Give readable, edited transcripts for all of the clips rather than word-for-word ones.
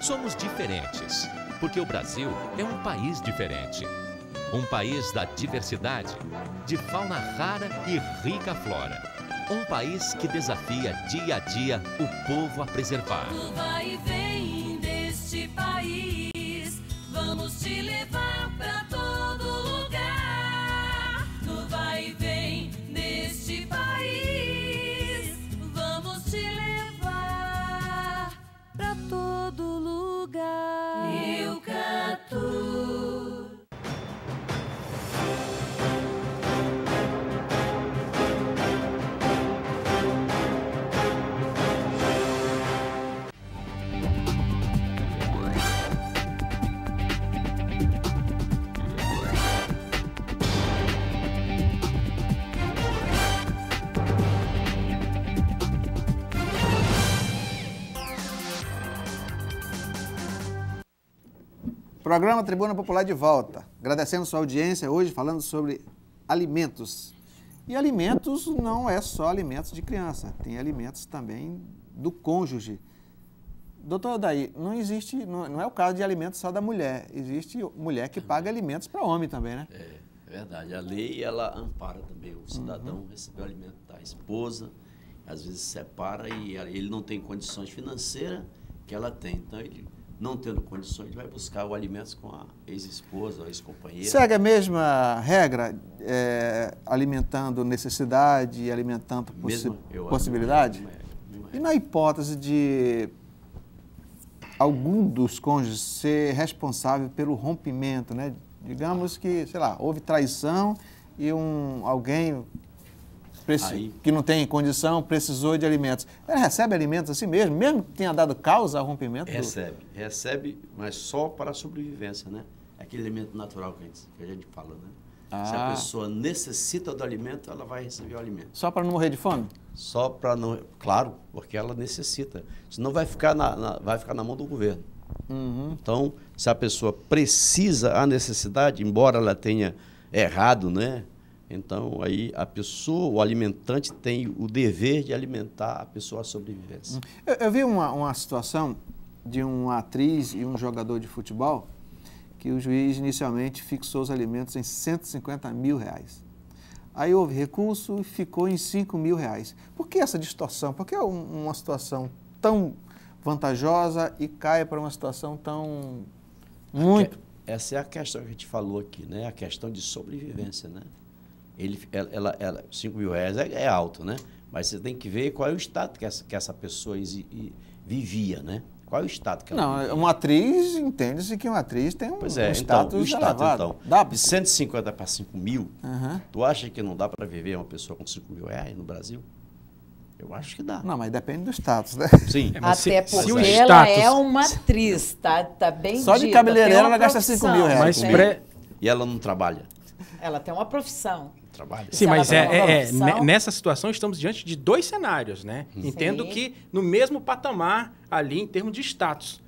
Somos diferentes, porque o Brasil é um país diferente. Um país da diversidade, de fauna rara e rica flora. Um país que desafia dia a dia o povo a preservar. No vai e vem deste país, vamos te levar pra todo lugar. No vai e vem deste país, vamos te levar pra todo lugar. Eucatur. Programa Tribuna Popular de volta. Agradecendo sua audiência hoje falando sobre alimentos. E alimentos não é só alimentos de criança, tem alimentos também do cônjuge. Doutor Odair, não é o caso de alimentos só da mulher, existe mulher que paga alimentos para homem também, né? É verdade, a lei ela ampara também o cidadão receber o alimento da esposa, às vezes separa e ele não tem condições financeiras que ela tem, então ele não tendo condições, ele vai buscar o alimento com a ex-esposa, a ex-companheira. Segue a mesma regra, alimentando necessidade e alimentando possibilidade? E na hipótese de algum dos cônjuges ser responsável pelo rompimento, né? Digamos que, sei lá, houve traição e alguém que não tem condição precisou de alimentos. Ele recebe alimentos assim mesmo que tenha dado causa ao rompimento? Recebe, mas só para a sobrevivência, né? Aquele alimento natural que a gente fala, né? Se a pessoa necessita do alimento, ela vai receber o alimento. Só para não morrer de fome? Só para não... Claro, porque ela necessita. Senão vai ficar na mão do governo. Então, se a pessoa precisa, a necessidade, embora ela tenha errado, né? Então, aí a pessoa, o alimentante, tem o dever de alimentar a pessoa à sobrevivência. Eu vi uma situação de uma atriz e um jogador de futebol que o juiz inicialmente fixou os alimentos em R$150 mil. Aí houve recurso e ficou em R$5 mil. Por que essa distorção? Por que uma situação tão vantajosa e cai para uma situação tão muito... Essa é a questão que a gente falou aqui, né? A questão de sobrevivência, né? R$5 mil é alto, né? Mas você tem que ver qual é o estado que essa pessoa vivia, né? Qual é o estado que ela vivia? Uma atriz, entende-se que uma atriz tem um status então, o status, elevado. De 150 para 5 mil, tu acha que não dá para viver uma pessoa com R$5 mil no Brasil? Eu acho que dá. Não, mas depende do status, né? Sim. Até porque ela é uma atriz, tá bem só de cabeleireira ela gasta R$5 mil. Mas E ela não trabalha? Ela tem uma profissão. Trabalha. Sim, mas nessa situação estamos diante de dois cenários, né? Entendo que no mesmo patamar ali em termos de status,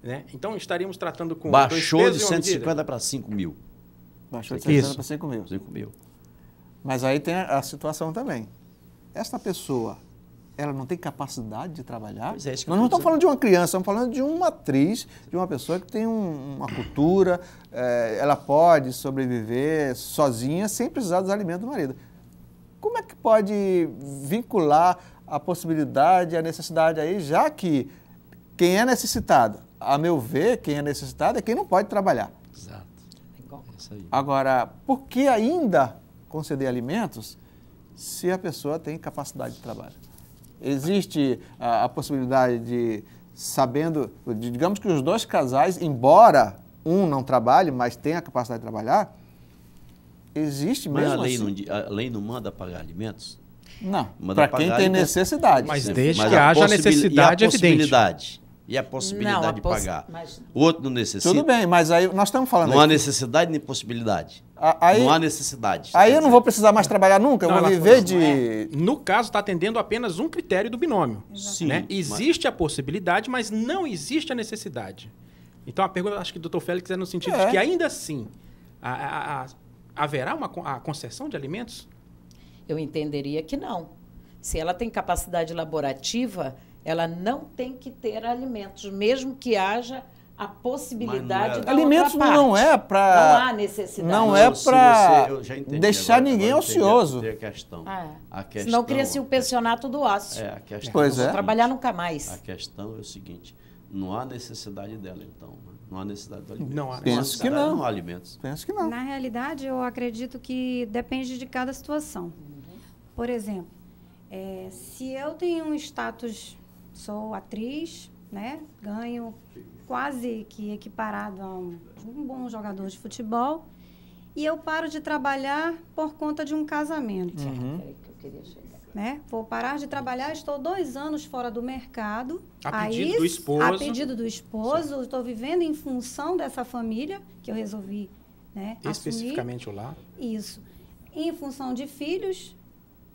né? Então estaríamos tratando com baixou de 150 para 5 mil. Baixou de 150 para 5 mil. 5 mil. Mas aí tem a situação também. Esta pessoa, ela não tem capacidade de trabalhar? Pois é, isso que nós não estamos falando de uma criança, estamos falando de uma atriz, de uma pessoa que tem uma cultura, ela pode sobreviver sozinha sem precisar dos alimentos do marido. Como é que pode vincular a possibilidade, a necessidade aí, já que quem é necessitado, a meu ver, quem é necessitado é quem não pode trabalhar. Exato. É isso aí. Agora, por que ainda conceder alimentos se a pessoa tem capacidade de trabalho? Existe a possibilidade de, digamos que os dois casais, embora um não trabalhe, mas tenha a capacidade de trabalhar, existe mesmo assim. A lei não manda pagar alimentos? Não, para quem tem necessidade. Mas desde que haja necessidade evidente. E a possibilidade de pagar. O outro não necessita. Tudo bem, mas aí nós estamos falando... Não há necessidade nem possibilidade. Não há necessidade. Aí eu não vou precisar mais trabalhar nunca, eu vou viver de... No caso, está atendendo apenas um critério do binômio. Sim. Né? Existe a possibilidade, mas não existe a necessidade. Então, a pergunta, acho que o Dr. Félix é no sentido de que ainda assim haverá a concessão de alimentos? Eu entenderia que não. Se ela tem capacidade laborativa, ela não tem que ter alimentos, mesmo que haja a possibilidade da alimentos outra parte. Não é para... Não há necessidade. Não é para deixar agora, ninguém ocioso. A questão. Senão cria-se o pensionato do ócio. A questão, pois é. Não trabalhar nunca mais. A questão é o seguinte, não há necessidade dela, então. Não há necessidade do alimento. Não há. Penso que não. Não há alimentos. Penso que não. Na realidade, eu acredito que depende de cada situação. Por exemplo, se eu tenho um status, sou atriz, né, ganho quase que equiparado a um bom jogador de futebol, e eu paro de trabalhar por conta de um casamento. Né? Vou parar de trabalhar, estou 2 anos fora do mercado. A pedido do esposo. A pedido do esposo, estou vivendo em função dessa família que eu resolvi, né, especificamente assumir. o lar. Isso. Em função de filhos.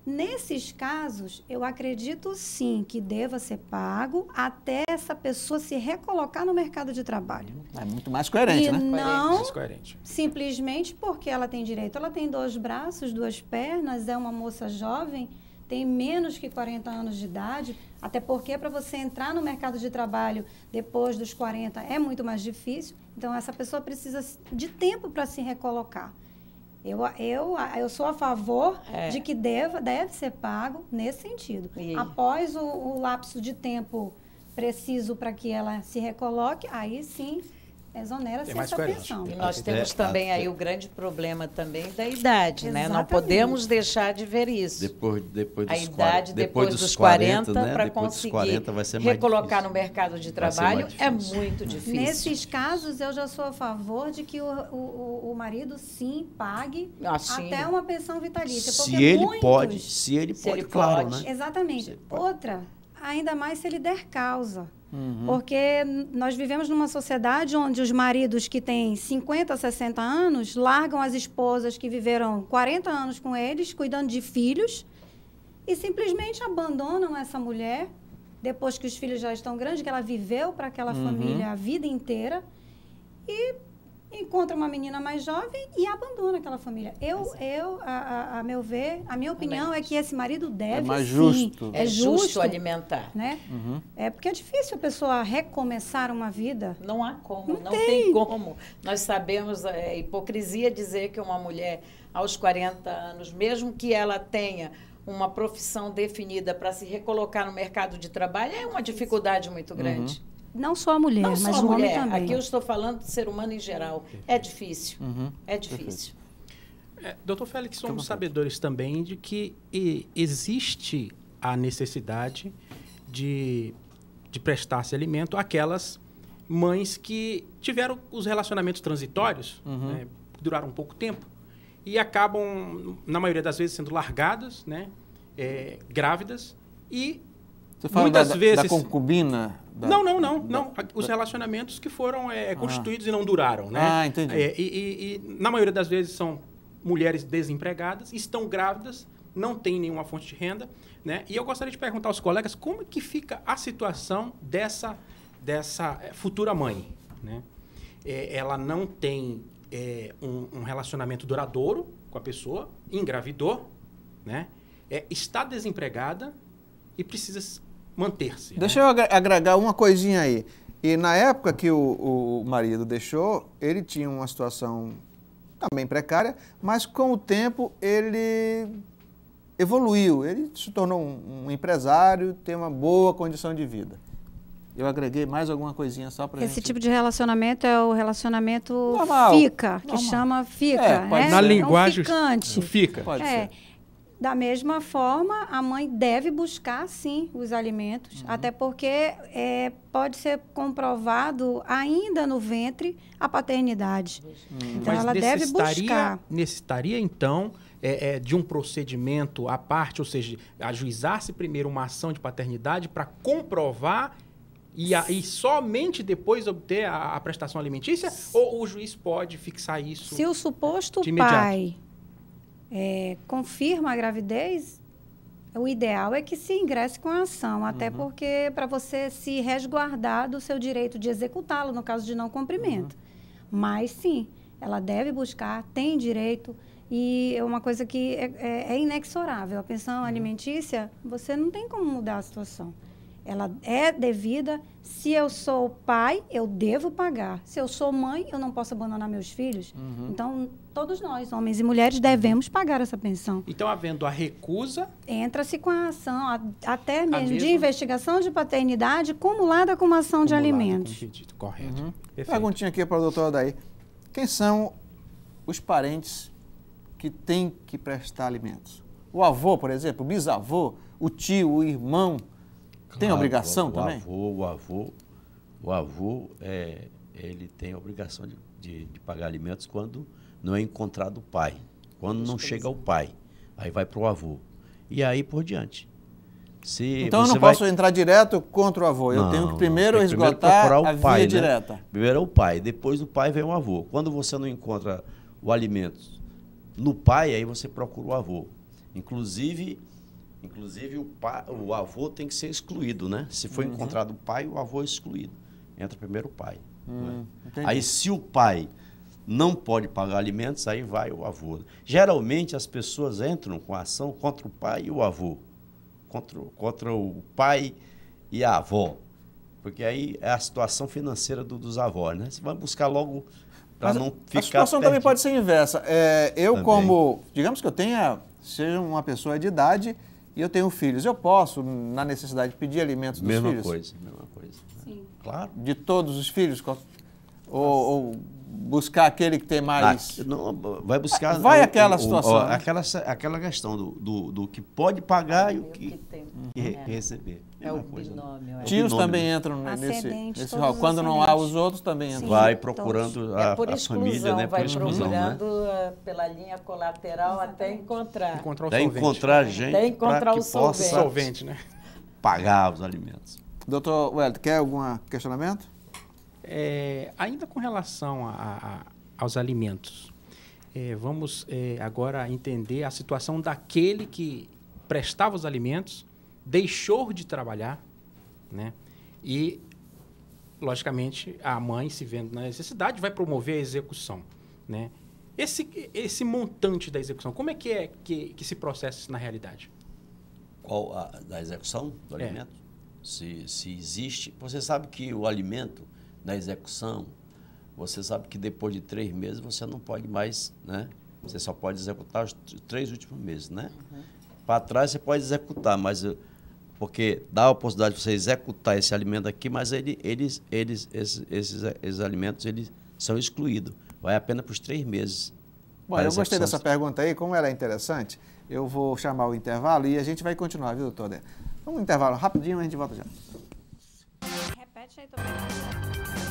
Nesses casos, eu acredito sim que deva ser pago até essa pessoa se recolocar no mercado de trabalho. É muito mais coerente, né? Não Mais coerente. simplesmente porque ela tem direito. Ela tem 2 braços, 2 pernas, é uma moça jovem, tem menos que 40 anos de idade, até porque para você entrar no mercado de trabalho depois dos 40 é muito mais difícil. Então, essa pessoa precisa de tempo para se recolocar. Eu sou a favor de que deve ser pago nesse sentido. Após o lapso de tempo preciso para que ela se recoloque, aí sim exonera-se essa pensão. E nós temos também aí o grande problema também da idade, né? Exatamente. Não podemos deixar de ver isso. Depois dos a idade depois dos 40 né? para conseguir conseguir 40 vai ser mais recolocar difícil. no mercado de trabalho é muito difícil. Nesses casos, eu já sou a favor de que o marido, sim, pague até uma pensão vitalícia. Se ele pode, claro, né? Exatamente. Outra, ainda mais se ele der causa. Porque nós vivemos numa sociedade onde os maridos que têm 50, 60 anos largam as esposas que viveram 40 anos com eles, cuidando de filhos, e simplesmente abandonam essa mulher, depois que os filhos já estão grandes, que ela viveu para aquela família a vida inteira, e encontra uma menina mais jovem e abandona aquela família. A meu ver, a minha opinião é que esse marido deve, mais justo. sim. É justo alimentar. Né? É porque é difícil a pessoa recomeçar uma vida. Não há como, não tem como. Nós sabemos, é hipocrisia dizer que uma mulher aos 40 anos, mesmo que ela tenha uma profissão definida para se recolocar no mercado de trabalho, é uma dificuldade muito grande. Não só a mulher, mas o homem também. Aqui eu estou falando de ser humano em geral. É difícil. É difícil. Doutor Félix, somos sabedores também de que existe a necessidade de prestar-se alimento àquelas mães que tiveram os relacionamentos transitórios, né, que duraram um pouco tempo, e acabam, na maioria das vezes, sendo largadas, né, grávidas, e você fala muitas vezes... da concubina? Não. Os relacionamentos que foram constituídos e não duraram, né? Entendi. E na maioria das vezes são mulheres desempregadas, estão grávidas, não têm nenhuma fonte de renda, né? E eu gostaria de perguntar aos colegas como que fica a situação dessa futura mãe, né? Ela não tem um relacionamento duradouro com a pessoa, engravidou, né? Está desempregada e precisa manter-se. Deixa eu agregar uma coisinha aí. E na época que o marido deixou, ele tinha uma situação também precária, mas com o tempo ele evoluiu. Ele se tornou um empresário, tem uma boa condição de vida. Eu agreguei mais alguma coisinha só para Esse tipo de relacionamento é o relacionamento normal, FICA, que chama FICA. Na linguagem, ficante. FICA. Pode ser. Da mesma forma, a mãe deve buscar, sim, os alimentos, até porque pode ser comprovado ainda no ventre a paternidade. Então, mas ela deve buscar. Necessitaria, então, de um procedimento à parte, ou seja, ajuizar-se primeiro uma ação de paternidade para comprovar e somente depois obter a prestação alimentícia? Ou o juiz pode fixar isso? Se o suposto pai confirma a gravidez, o ideal é que se ingresse com a ação, até porque para você se resguardar do seu direito de executá-lo, no caso de não cumprimento. Mas, sim, ela deve buscar, tem direito, e é uma coisa que é inexorável. A pensão alimentícia, você não tem como mudar a situação. Ela é devida. Se eu sou pai, eu devo pagar. Se eu sou mãe, eu não posso abandonar meus filhos. Então, todos nós, homens e mulheres, devemos pagar essa pensão. Então, havendo a recusa... Entra-se com a ação, até mesmo de investigação de paternidade, acumulada com uma ação de alimentos. Pedido, correto. Perguntinha aqui para o doutor Odair. Quem são os parentes que têm que prestar alimentos? O avô, por exemplo, o bisavô, o tio, o irmão, tem obrigação também? O avô, ele tem a obrigação de pagar alimentos quando não é encontrado o pai. Quando não chega o pai, aí vai para o avô. E aí por diante. Então eu não posso entrar direto contra o avô, eu tenho que primeiro esgotar a via direta. Primeiro é o pai, depois do pai vem o avô. Quando você não encontra o alimento no pai, aí você procura o avô. Inclusive o avô tem que ser excluído, né? Se for encontrado o pai, o avô é excluído. Entra primeiro o pai. Aí se o pai não pode pagar alimentos, aí vai o avô. Geralmente as pessoas entram com a ação contra o pai e o avô. Contra o pai e a avó. Porque aí é a situação financeira dos avós, né? Você vai buscar logo para não ficar... A situação também pode ser inversa. Digamos que eu seja uma pessoa de idade e eu tenho filhos. Eu posso, na necessidade, pedir alimentos dos filhos? Mesma coisa. Sim. Claro. De todos os filhos? Ou buscar aquele que tem mais... Vai buscar... Aquela situação. Aquela questão do que pode pagar e o que receber. É o binômio. Tios também entram nesse rol. Quando não há os outros, também entram. Vai procurando a família, né? Vai procurando pela linha colateral até encontrar. Até encontrar gente. Até encontrar o solvente, né? Pagar os alimentos. Doutor Wellington, quer algum questionamento? Ainda com relação aos alimentos, vamos agora entender a situação daquele que prestava os alimentos, deixou de trabalhar, né? E, logicamente, a mãe, se vendo na necessidade, vai promover a execução, né? Esse montante da execução, como é que se processa isso na realidade? Qual da execução do alimento? Se existe... Você sabe que o alimento... da execução, você sabe que depois de 3 meses você não pode mais, né? Você só pode executar os 3 últimos meses, né? Para trás você pode executar, mas porque dá a possibilidade de você executar esse alimento aqui, mas esses alimentos eles são excluídos. Vai apenas para os 3 meses. Bom, eu gostei dessa pergunta aí, como ela é interessante, eu vou chamar o intervalo e a gente vai continuar, viu, doutor? Vamos um intervalo rapidinho, a gente volta já. Repete aí também.